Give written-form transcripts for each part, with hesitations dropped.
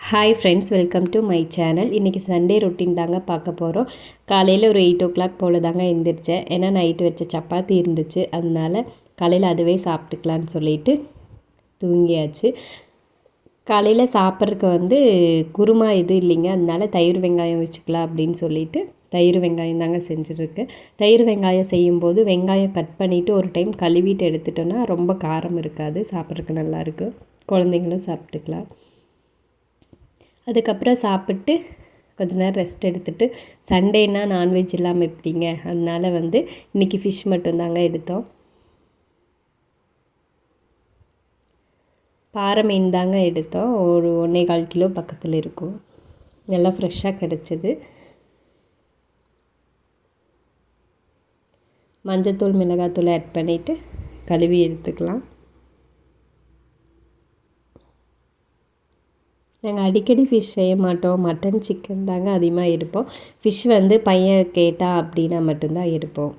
Hi friends, welcome to my channel. இன்றைக்கி Sunday routine தாங்க பார்க்க போகிறோம். காலையில் ஒரு 8 o'clock போல் தாங்க எழுந்திரிச்சேன். ஏன்னா நைட்டு வச்ச சப்பாத்தி இருந்துச்சு, அதனால் காலையில் அதுவே சாப்பிட்டுக்கலான்னு சொல்லிட்டு தூங்கியாச்சு. காலையில் சாப்பிட்றதுக்கு குருமா இது இல்லைங்க, அதனால தயிர் வெங்காயம் வச்சுக்கலாம் அப்படின்னு சொல்லிட்டு தயிர் வெங்காயம் தாங்க செஞ்சுருக்கேன். தயிர் வெங்காயம் செய்யும்போது வெங்காயம் கட் பண்ணிவிட்டு ஒரு டைம் கழுவிட்டு எடுத்துட்டோன்னா ரொம்ப காரம் இருக்காது, சாப்பிட்றதுக்கு நல்லாயிருக்கும். குழந்தைங்களும் சாப்பிட்டுக்கலாம். அதுக்கப்புறம் சாப்பிட்டு கொஞ்ச நேரம் ரெஸ்ட் எடுத்துகிட்டு, சண்டேனா நான்வெஜ் இல்லாமல் எப்படிங்க, அதனால் இன்றைக்கி ஃபிஷ் மட்டும்தாங்க எடுத்தோம். பாறை மீன் தாங்க எடுத்தோம். ஒரு 1.25 கிலோ பக்கத்தில் இருக்கும். நல்லா ஃப்ரெஷ்ஷாக கிடச்சிது. மஞ்சத்தூள் மிளகாத்தூள் ஆட் பண்ணிவிட்டு கழுவி எடுத்துக்கலாம். நாங்கள் அடிக்கடி ஃபிஷ் செய்ய மாட்டோம். மட்டன் சிக்கன் தாங்க அதிகமாக எடுப்போம். ஃபிஷ் பையன் கேட்டால் அப்படின்னா மட்டும்தான் எடுப்போம்.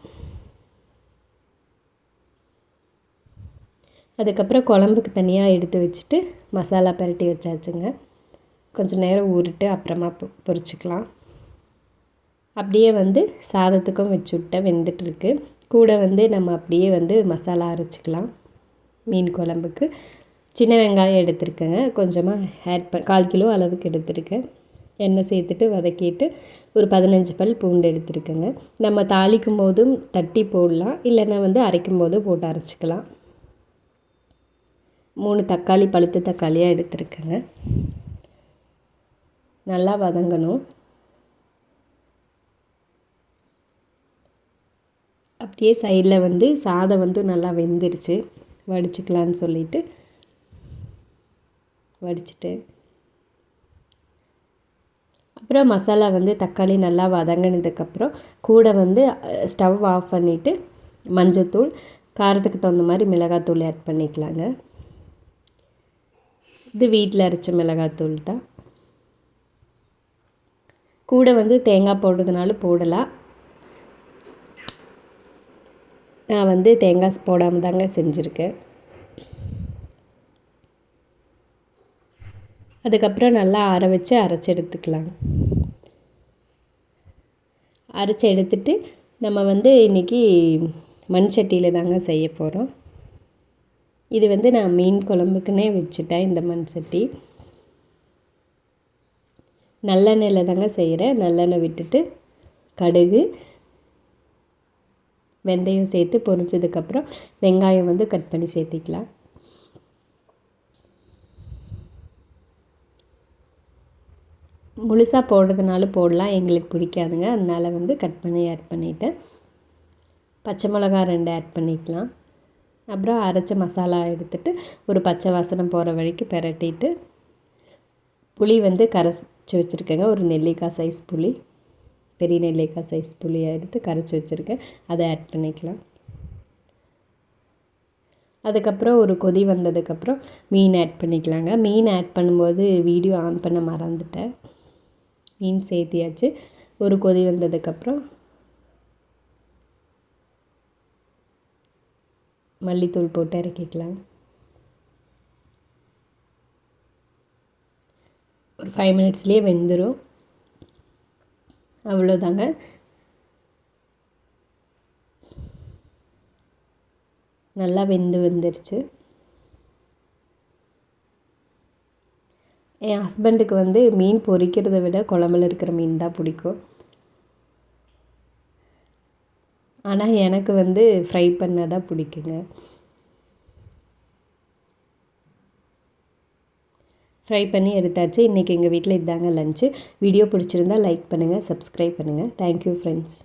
அதுக்கப்புறம் குழம்புக்கு தனியாக எடுத்து வச்சுட்டு மசாலா பரட்டி வச்சாச்சுங்க. கொஞ்சம் நேரம் ஊறிட்டு அப்புறமா பொரிச்சிக்கலாம். அப்படியே சாதத்துக்கும் வச்சு விட்டேன், வெந்துட்டுருக்கு. கூட நம்ம அப்படியே மசாலா அரைச்சிக்கலாம். மீன் குழம்புக்கு சின்ன வெங்காயம் எடுத்துருக்கேங்க, கொஞ்சமாக ஆட் 1/4 கிலோ அளவுக்கு எடுத்துருக்கேன். எண்ணெய் சேர்த்துட்டு வதக்கிட்டு ஒரு 15 பல் பூண்டு எடுத்துருக்கேங்க. நம்ம தாளிக்கும் போதும் தட்டி போடலாம், இல்லைன்னா அரைக்கும் போதும் போட்டு அரைச்சிக்கலாம். 3 தக்காளி, பழுத்த தக்காளியாக எடுத்துருக்கேங்க. நல்லா வதங்கணும். அப்படியே சைடில் சாதம் நல்லா வெந்துருச்சு, வடிச்சுக்கலான்னு சொல்லிவிட்டு வடிச்சிட்டு அப்புறம் மசாலா தக்காளி நல்லா வதங்கினதுக்கப்புறம் கூட ஸ்டவ் ஆஃப் பண்ணிவிட்டு மஞ்சத்தூள், காரத்துக்கு தகுந்த மாதிரி மிளகாத்தூள் ஆட் பண்ணிக்கலாங்க. இது வீட்டில் அரைச்ச மிளகாத்தூள் தான். கூட தேங்காய் போடுறதுனால போடலாம். நான் தேங்காய் போடாமல் தாங்க செஞ்சுருக்கேன். அதுக்கப்புறம் நல்லா ஆற வச்சு அரைச்சி எடுத்துக்கலாம். அரைச்சி எடுத்துட்டு நம்ம இன்றைக்கி மண் சட்டியில் தாங்க செய்ய போகிறோம். இது நான் மீன் குழம்புக்குன்னே வச்சுட்டேன். இந்த மண் சட்டி நல்லெண்ணெயில் தாங்க செய்கிறேன். நல்லெண்ணெய் விட்டுட்டு கடுகு, வெந்தயம் சேர்த்து பொரிச்சதுக்கப்புறம் வெங்காயம் கட் பண்ணி சேர்த்திக்கலாம். முழுசாக போடுறதுனால போடலாம், எங்களுக்கு பிடிக்காதுங்க, அதனால் கட் பண்ணி ஆட் பண்ணிவிட்டேன். பச்சை மிளகா 2 ஆட் பண்ணிக்கலாம். அப்புறம் அரைச்ச மசாலா எடுத்துகிட்டு ஒரு பச்சை வாசனை போகிற வரைக்கும் பிரட்டிட்டு புளி கரைச்சி வச்சுருக்கேங்க. ஒரு நெல்லிக்காய் சைஸ் புளி, பெரிய நெல்லிக்காய் சைஸ் புளியை எடுத்து கரைச்சி வச்சுருக்கேன், அதை ஆட் பண்ணிக்கலாம். அதுக்கப்புறம் ஒரு கொதி வந்ததுக்கப்புறம் மீன் ஆட் பண்ணிக்கலாங்க. மீன் ஆட் பண்ணும்போது வீடியோ ஆன் பண்ண மறந்துட்டேன். மீன் சேர்த்தியாச்சு. ஒரு கொதி வந்ததுக்கப்புறம் மல்லித்தூள் போட்டு இறக்கிக்கலாம். ஒரு 5 minutesலேயே வெந்துடும். அவ்வளோதாங்க. நல்லா வந்துருச்சு. என் ஹஸ்பண்டுக்கு மீன் பொரிக்கிறத விட குழம்புல இருக்கிற மீன் தான் பிடிக்கும். ஆனால் எனக்கு ஃப்ரை பண்ணால் தான் பிடிக்குங்க. ஃப்ரை பண்ணி எடுத்தாச்சு. இன்றைக்கி எங்கள் வீட்டில் இதாங்க லஞ்சு. வீடியோ பிடிச்சிருந்தால் லைக் பண்ணுங்கள், சப்ஸ்கிரைப் பண்ணுங்கள். Thank you friends.